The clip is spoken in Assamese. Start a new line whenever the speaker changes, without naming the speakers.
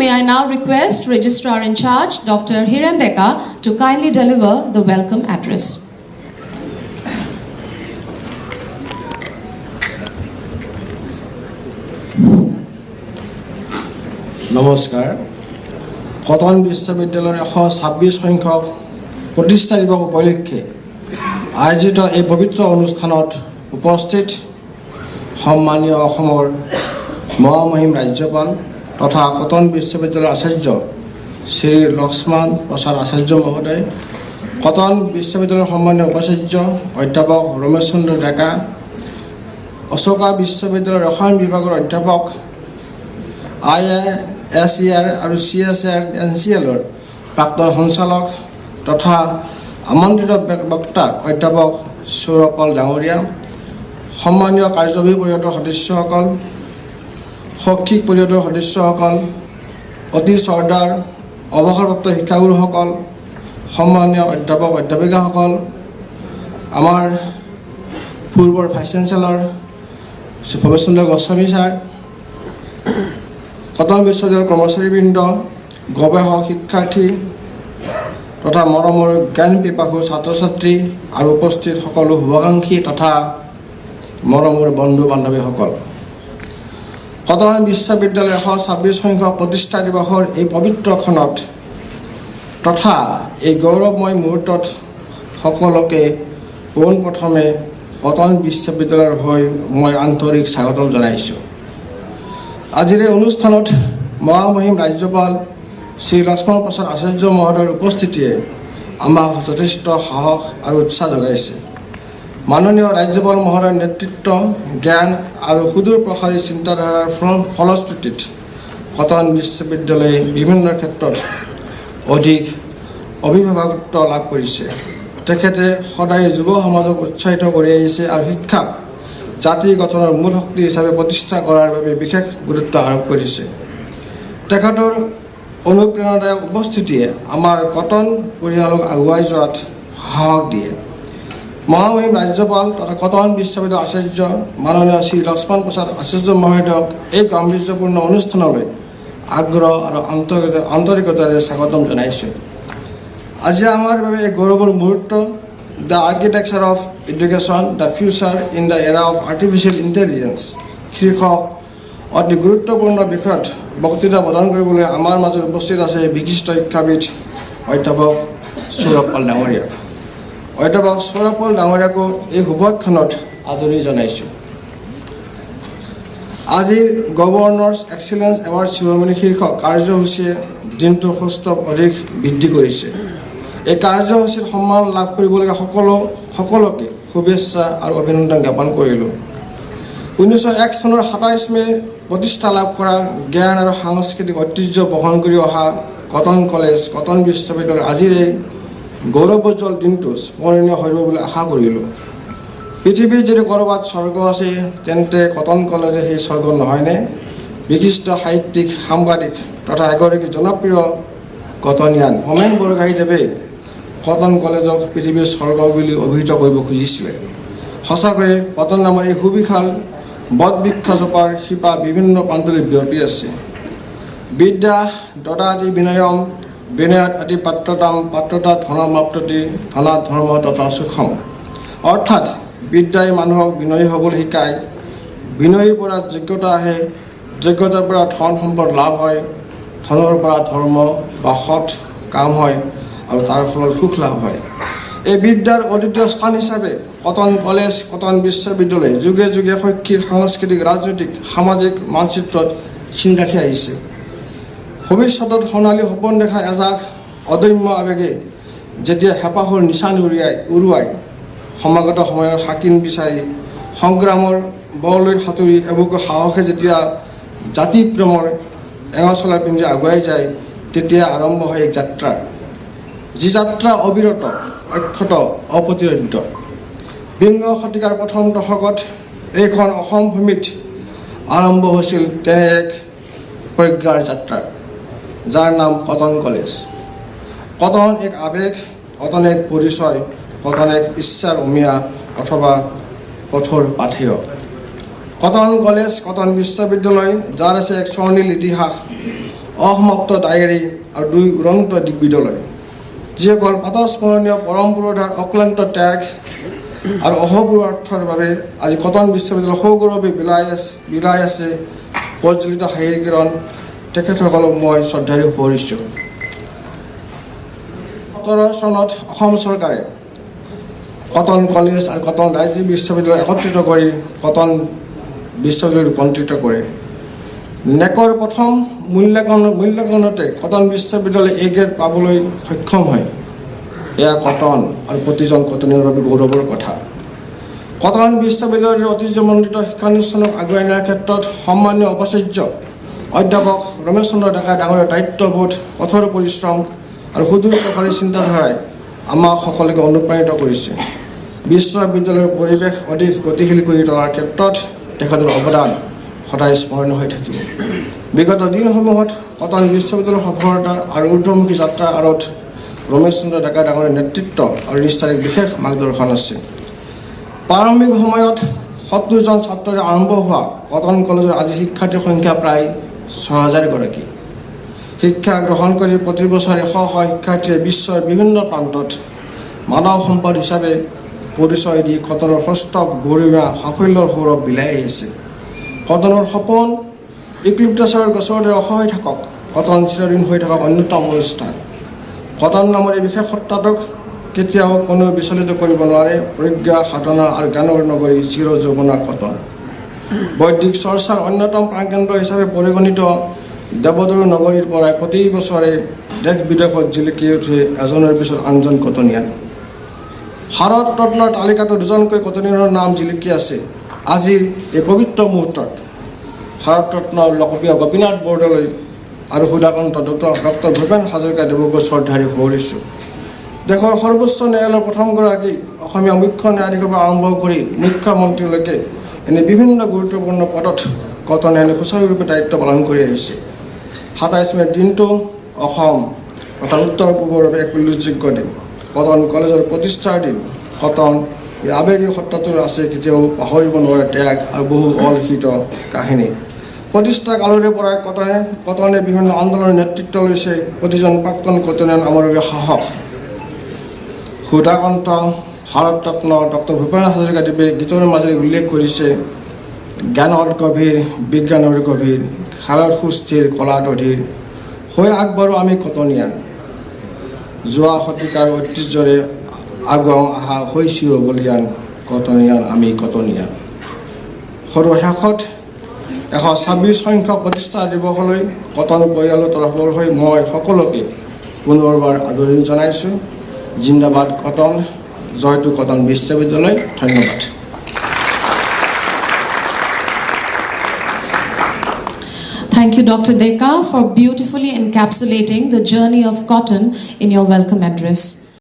may I now request Registrar in Charge, Dr. Hiren Deka, to kindly deliver the welcome address.
নমস্কাৰ কটন বিশ্ববিদ্যালয়ৰ 126 সংখ্যক প্ৰতিষ্ঠা দিৱস উপলক্ষে আয়োজিত এই পবিত্ৰ অনুষ্ঠানত উপস্থিত সম্মানীয় অসমৰ মহামহিম ৰাজ্যপাল তথা কটন বিশ্ববিদ্যালয়ৰ আচাৰ্য শ্ৰী লক্ষ্মণ প্ৰসাদ আচাৰ্য মহোদয়, কটন বিশ্ববিদ্যালয়ৰ সম্মানীয় উপাচাৰ্য অধ্যাপক ৰমেশ চন্দ্ৰ ডেকা, অশোকা বিশ্ববিদ্যালয়ৰ ৰসায়ন বিভাগৰ অধ্যাপক IISER আৰু CSR NCLৰ প্ৰাক্তন সঞ্চালক তথা আমন্ত্ৰিত বক্তা অধ্যাপক সৌৰভ পল ডাঙৰীয়া, সম্মানীয় কাৰ্যবাহী পৰিষদৰ সদস্যসকল, শৈক্ষিক পৰিষদৰ সদস্যসকল, অতি চৰ্দাৰ অৱসৰপ্ৰাপ্ত শিক্ষাগুৰুসকল, সম্মানীয় অধ্যাপক অধ্যাপিকাসকল, আমাৰ পূৰ্বৰ ভাইচ চেঞ্চেলৰ ভৱেশ চন্দ্ৰ গোস্বামী ছাৰ, কটন বিশ্ববিদ্যালয়ৰ কৰ্মচাৰীবৃন্দ, গৱেষক শিক্ষাৰ্থী তথা মৰমৰ জ্ঞান পিপাসু ছাত্ৰ ছাত্ৰী আৰু উপস্থিত সকলো শুভাকাংক্ষী তথা মৰমৰ বন্ধু বান্ধৱীসকল, কটন বিশ্ববিদ্যালয়ৰ 126 সংখ্যক প্ৰতিষ্ঠা দিৱসৰ এই পবিত্ৰ ক্ষণত তথা এই গৌৰৱময় মুহূৰ্তত সকলোকে পোনপ্ৰথমে কটন বিশ্ববিদ্যালয়ৰ হৈ মই আন্তৰিক স্বাগতম জনাইছোঁ। আজিৰ এই অনুষ্ঠানত মহামহিম ৰাজ্যপাল শ্ৰী লক্ষ্মণ প্ৰসাদ আচাৰ্য মহোদয়ৰ উপস্থিতিয়ে আমাক যথেষ্ট সাহস আৰু উৎসাহ যোগাইছে। মাননীয় ৰাজ্যপাল মহোদয়ৰ নেতৃত্ব, জ্ঞান আৰু সুদূৰ প্ৰসাৰী চিন্তাধাৰাৰ ফলশ্ৰুতিত কটন বিশ্ববিদ্যালয়ে বিভিন্ন ক্ষেত্ৰত অধিক অভিভাৱকত্ব লাভ কৰিছে। তেখেতে সদায় যুৱ সমাজক উৎসাহিত কৰি আহিছে আৰু শিক্ষাক জাতি গঠনৰ মূল শক্তি হিচাপে প্ৰতিষ্ঠা কৰাৰ বাবে বিশেষ গুৰুত্ব আৰোপ কৰিছে। তেখেতৰ অনুপ্ৰেৰণাদায়ক উপস্থিতিয়ে আমাৰ কটন পৰিয়ালক আগুৱাই যোৱাত সাহস দিয়ে। মহামহিম ৰাজ্যপাল তথা কটন বিশ্ববিদ্যালয়ৰ আচাৰ্য মাননীয় শ্ৰী লক্ষ্মণ প্ৰসাদ আচাৰ্য মহোদয়ক এই গাম্ভীৰ্যপূৰ্ণ অনুষ্ঠানলৈ আগ্ৰহ আৰু আন্তৰিকতাৰে স্বাগতম জনাইছোঁ। আজি আমাৰ বাবে এক গৌৰৱৰ মুহূৰ্ত। The architecture of education, the future in the এৰা অফ আৰ্টিফিচিয়েল ইণ্টেলিজেঞ্চ শীৰ্ষক অতি গুৰুত্বপূৰ্ণ বিষয়ত বক্তৃতা প্ৰদান কৰিবলৈ আমাৰ মাজত উপস্থিত আছে বিশিষ্ট শিক্ষাবিদ অধ্যাপক সৌৰভ পল ডাঙৰীয়া। অধ্যাপক সৌৰভ পল ডাঙৰীয়াকো এই শুভক্ষণত আদৰণি জনাইছোঁ। আজিৰ গভৰ্ণৰ্ছ এক্সিলেঞ্চ এৱাৰ্ড চেৰিমনী শীৰ্ষক কাৰ্যসূচীয়ে দিনটোৰ সৌষ্ঠৱ অধিক বৃদ্ধি কৰিছে। এই কাৰ্যসূচীত সন্মান লাভ কৰিবলগীয়া সকলোকে শুভেচ্ছা আৰু অভিনন্দন জ্ঞাপন কৰিলোঁ। 1901 চনৰ 27 মে প্ৰতিষ্ঠা লাভ কৰা জ্ঞান আৰু সাংস্কৃতিক ঐতিহ্য বহন কৰি অহা কটন কলেজ, কটন বিশ্ববিদ্যালয়ৰ আজিৰ এই গৌৰৱোজ্জ্বল দিনটো স্মৰণীয় হ'ব বুলি আশা কৰিলোঁ। পৃথিৱীৰ যদি ক'ৰবাত স্বৰ্গ আছে তেন্তে কটন কলেজে সেই স্বৰ্গ নহয়নে? বিশিষ্ট সাহিত্যিক, সাংবাদিক তথা এগৰাকী জনপ্ৰিয় কটনিয়ান হোমেন বৰগোহাঞিদেৱে কটন কলেজক পৃথিৱীৰ স্বৰ্গ বুলি অভিহিত কৰিব খুজিছিলে। সঁচাকৈয়ে কটন নামৰ এই সুবিশাল বটবৃক্ষজোপাৰ শিপা বিভিন্ন প্ৰান্তলৈ বিয়পি আছে। বিদ্যা দদাতি বিনয়ম, বিনয়ত অতি পাত্ৰতাম, পাত্ৰতাত ধনমাপ্ততি, ধনাত ধৰ্ম তথা সুখম। অৰ্থাৎ বিদ্যাই মানুহক বিনয়ী হ'বলৈ শিকায়, বিনয়ীৰ পৰা যোগ্যতা আহে, যোগ্যতাৰ পৰা ধন সম্পদ লাভ হয়, ধনৰ পৰা ধৰ্ম বা সৎ কাম হয় আৰু তাৰ ফলত সুখ লাভ হয়। এই বিদ্যাৰ অদ্বিতীয় স্থান হিচাপে কটন কলেজ, কটন বিশ্ববিদ্যালয়ে যুগে যুগে শৈক্ষিক, সাংস্কৃতিক, ৰাজনৈতিক, সামাজিক মানচিত্ৰত চিন ৰাখি আহিছে। ভৱিষ্যতত সোণালী সপোন দেখা এজাক অদম্য আৱেগে যেতিয়া হেঁপাহৰ নিচান উৰুৱাই সমাগত সময়ৰ সাকিন বিচাৰি সংগ্ৰামৰ বললৈ সাঁতুৰি এবুকু সাহসে যেতিয়া জাতি প্ৰেমৰ এঙাচলা পিন্ধি আগুৱাই যায়, তেতিয়া আৰম্ভ হয় এক যাত্ৰা, যি যাত্ৰা অবিৰত, অক্ষত, অপ্ৰতিৰোধ্য। বিংশ শতিকাৰ প্ৰথম দশকত এইখন অসম ভূমিত আৰম্ভ হৈছিল তেনে এক প্ৰজ্ঞাৰ যাত্ৰা, যাৰ নাম কটন কলেজ। কটন এক আৱেগ, কটন এক পৰিচয়, কটন এক ইচ্ছাৰ অমিয়া অথবা পথৰ পাথেয়। কটন কলেজ, কটন বিশ্ববিদ্যালয়, যাৰ আছে এক স্বৰ্ণীল ইতিহাস, অসমাপ্ত ডায়েৰী আৰু 2 উৰণত বিদ্যালয়, যিসকল পাতস্মৰণীয় পৰম্পৰাৰ অক্লান্ত ত্যাগ আৰু অহোপুৰুষাৰ্থৰ বাবে আজি কটন বিশ্ববিদ্যালয় সৌগৌৰৱে বিলাই আছে প্ৰজ্বলিত হাঁহিৰ কিৰণ। তেখেতসকলক মই শ্ৰদ্ধাৰে সোঁৱৰিছোঁ। 17 চনত অসম চৰকাৰে কটন কলেজ আৰু কটন ৰাজ্যিক বিশ্ববিদ্যালয় একত্ৰিত কৰি কটন বিশ্ববিদ্যালয় ৰূপান্তৰিত কৰে। নেকৰ প্ৰথম মূল্যাংকনতে কটন বিশ্ববিদ্যালয় A গ্ৰেড পাবলৈ সক্ষম হয়। এয়া কটন আৰু প্ৰতিজন কটনীৰ বাবে গৌৰৱৰ কথা। কটন বিশ্ববিদ্যালয়ৰ ঐতিহ্যমণ্ডিত শিক্ষানুষ্ঠানক আগুৱাই নিয়াৰ ক্ষেত্ৰত সন্মানীয় উপাচাৰ্য অধ্যাপক ৰমেশ চন্দ্ৰ ডেকা ডাঙৰীয়াৰ দায়িত্ববোধ, কঠোৰ পৰিশ্ৰম আৰু সুদূৰ প্ৰসাৰী চিন্তাধাৰাই আমাক সকলোকে অনুপ্ৰাণিত কৰিছে। বিশ্ববিদ্যালয়ৰ পৰিৱেশ অধিক গতিশীল কৰি তোলাৰ ক্ষেত্ৰত তেখেতৰ অৱদান সদায় স্মৰণীয় হৈ থাকিব। বিগত দিনসমূহত কটন বিশ্ববিদ্যালয়ৰ সফলতা আৰু ঊৰ্ধমুখী যাত্ৰাৰ আঁৰত ৰমেশ চন্দ্ৰ ডেকা ডাঙৰীয়াৰ নেতৃত্ব আৰু নিষ্ঠাৰ এক বিশেষ মাৰ্গদৰ্শন আছে। প্ৰাৰম্ভিক সময়ত 70 জন ছাত্ৰৰে আৰম্ভ হোৱা কটন কলেজৰ আজি শিক্ষাৰ্থীৰ সংখ্যা প্ৰায় 6000 গৰাকী। শিক্ষা গ্ৰহণ কৰি প্ৰতি বছৰে শ শ শিক্ষাৰ্থীয়ে বিশ্বৰ বিভিন্ন প্ৰান্তত মানৱ সম্পদ হিচাপে পৰিচয় দি কটনৰ সৌষ্ঠৱ গৰিমা সাফল্যৰ সৌৰভ বিলাই আহিছে। কটনৰ সপোন ইউক্লিপটাছৰ গছৰ দৰে ওখ হৈ থাকক, কটন চিৰদিন হৈ থাকক অন্যতম অনুষ্ঠান। কটন নামৰ এই বিশেষ সত্তাটোক কেতিয়াও কোনেও বিচলিত কৰিব নোৱাৰে। প্ৰজ্ঞা, সাধনা আৰু জ্ঞানৰ নগৰী চিৰ যৌৱনা কটন। বৈদিক চৰ্চাৰ অন্যতম প্ৰাণকেন্দ্ৰ হিচাপে পৰিগণিত দেৱদৰু নগৰীৰ পৰাই প্ৰতি বছৰে দেশ বিদেশত জিলিকি উঠে এজনৰ পিছত আনজন কটনীয়ান। ভাৰত ৰত্নৰ তালিকাতো 2জনকৈ কটনীয়ানৰ নাম জিলিকি আছে। আজিৰ এই পবিত্ৰ মুহূৰ্তত ভাৰত ৰত্ন লোকপ্ৰিয় গোপীনাথ বৰদলৈ আৰু সুধাকান্ত ডক্টৰ ভূপেন হাজৰিকাদেৱকো শ্ৰদ্ধাৰে সোঁৱৰিছোঁ। দেশৰ সৰ্বোচ্চ ন্যায়ালয়ৰ প্ৰথমগৰাকী অসমীয়া মুখ্য ন্যায়াধীশৰ পৰা আৰম্ভ কৰি মুখ্যমন্ত্ৰীলৈকে এনে বিভিন্ন গুৰুত্বপূৰ্ণ পদত কটনীয়ানে সুচাৰুৰূপে দায়িত্ব পালন কৰি আহিছে। 27 মে'ৰ দিনটো অসম তথা উত্তৰ পূবৰ বাবে এক উল্লেখযোগ্য দিন। কটন কলেজৰ প্ৰতিষ্ঠাৰ দিন। কটন এই আৱেগিক সত্তাটোৰ আছে কেতিয়াও পাহৰিব নোৱাৰা ত্যাগ আৰু বহু অলিখিত কাহিনী। প্ৰতিষ্ঠা কালৰে পৰাই কটনে বিভিন্ন আন্দোলনৰ নেতৃত্ব লৈছে। প্ৰতিজন প্ৰাক্তন কটনীয়ান আমাৰ বাবে সাহস। সুধাকান্ত, ভাৰত ৰত্ন ডক্টৰ ভূপেন হাজৰিকাদেৱে গীতৰ মাজেৰে উল্লেখ কৰিছে, জ্ঞানত গভীৰ, বিজ্ঞানৰ গভীৰ, খেলত সুস্থিৰ, কলাত অধীৰ, হৈ আগবাঢ়ো আমি কটনীয়ান। যোৱা শতিকাৰ ঐতিহ্যৰে আগুৱাই অহা হৈছিও বলিয়ান, কটনীয়ান আমি কটনীয়ান। সৰু শেষত 126 সংখ্যক প্ৰতিষ্ঠা দিৱসলৈ কটন পৰিয়ালৰ তৰফৰ হৈ মই সকলোকে পুনৰবাৰ আদৰণি জনাইছোঁ। জিন্দাবাদ কটন, জয়টো কটন বিশ্ববিদ্যালয়। ধন্যবাদ।
Thank you, Dr. Deka, for beautifully encapsulating the journey of cotton in your welcome address.